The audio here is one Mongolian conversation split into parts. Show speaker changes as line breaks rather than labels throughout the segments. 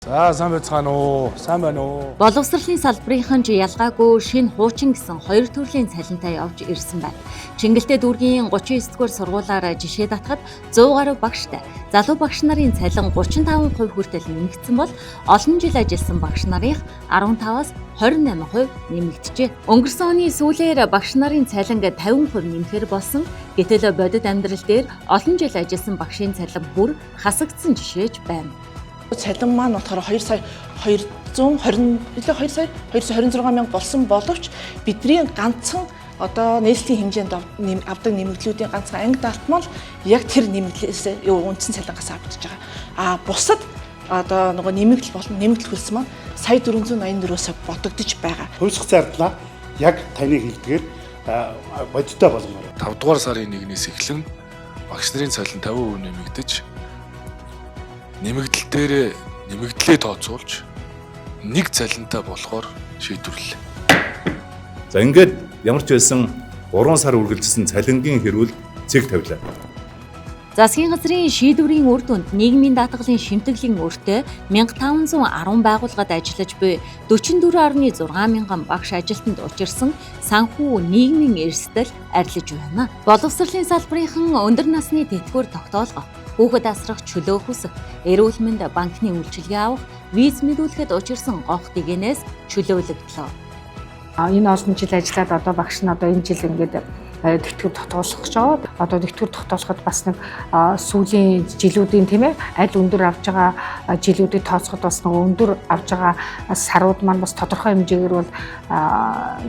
За сайн байцгаана уу? Сайн байна уу?
Боловсролын салбарын ялгаагүй шинэ хуучин гэсэн хоёр төрлийн цалинтай явж ирсэн байна. Чингэлтэй дүүргийн 39-р сургуулиар жишээ татахад 100 гаруй багштай. Залуу багш нарын цалин 35% хүртэл нэмэгдсэн бол олон жил ажилласан багш нарын 15-аас 28% нэмэгдэжээ. Өнгөрсөн оны сүүлээр багш нарын цалин 50% нэмэхээр болсон. Гэтэл бодит амьдрал дээр олон жил ажилласан багшийн цалин бүр хасагдсан жишээж байна.
Цалин маань болохоор 2 сая 226 мянга болсон боловч бидний ганцхан одоо нийслэлийн хэмжээнд авдаг нэмэгдлүүдийн ганцхан анги даалтмал яг тэр нэмэгдлээс үндсэн цалингаас авчиж байгаа. Бусад одоо нөгөө нэмэгдэл хөлс маань сая 484-өөс бодогдож байгаа.
Хувьсах зардлаа яг таны хэлдгээр бодиттой болгоно.
5 дугаар сарын 1-ээс эхлэн багш нарын цалин 50% нэмэгдэж нэмэгдлээ тооцоолж нэг цалинтай болохоор шийдвэрлэлээ.
За ингээд ямар ч байсан 3 сар үргэлжилсэн цалингийн хэрүүл цэг тавилаа.
Засгийн газрын шийдвэрийн үр дүнд нийгмийн даатгалын шимтгэлийн өртөө 1510 байгууллагад ажиллаж буй 44.6 мянган багш ажилтнанд учирсан санхүү нийгмийн эрсдэл арилж байна. Боловсролын салбарын өндөр насны тэтгэвэр тогтоолгоо, хүүхэд асрах чөлөө хүсэх, эрүүл мэнд банкны үйлчилгээ авах, виз мэдүүлэхэд учирсан гонх дээгнээс чөлөөлөгдлөө.
Энэ олон жил ажиллаад одоо багш нь одоо энэ жил ингээд тэтгэвэр тогтоолох гэж байгаа. Одоо тэтгэвэр тогтоолоход бас нэг сүүлийн жилүүдийн тийм ээ аль өндөр авж байгаа жилүүдийг тооцоход бас нэг өндөр авж байгаа сарууд маань бас тодорхой хэмжээгээр бол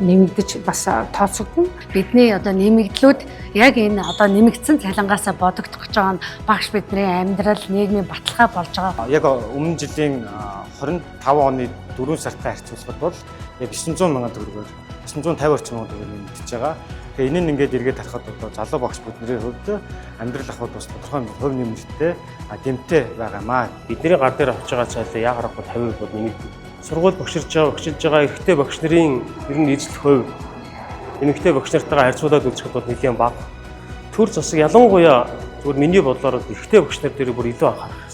нэмэгдэж бас тооцогдно.
Бидний одоо нэмэгдлүүд яг энэ одоо нэмэгдсэн цалингаасаа бодогдох гэж байгаа нь багш бидний амьдрал, нийгмийн баталгаа болж байгаа.
Яг өмнө жилийн 25 оны 4 сартай харьцуулахад бол яг 900 мянган төгрөгөөр 950 орчим мянган төгрөг нэмэгдэж байгаа. Тэгээ энэ нь ингээд эргээд харахад одоо залуу багш бидний хувьд амьдрал ахуйд бас тодорхой хувь нэмэлттэй дэмтэй байгаамаа.
Бидний гар дээр авч байгаа цалин яг харахгүй 50% бол нэмэгдэн. Сургууль багшилж байгаа эрэгтэй багш нарын ер нь эзлэх хувь эмэгтэй багш нартайгаа харьцуулаад үзэхэд бол нэлээд бага. Төр засаг ялангуяа зүгээр миний бодлоор эрэгтэй багш нар дээр бүр илүү анхаарах.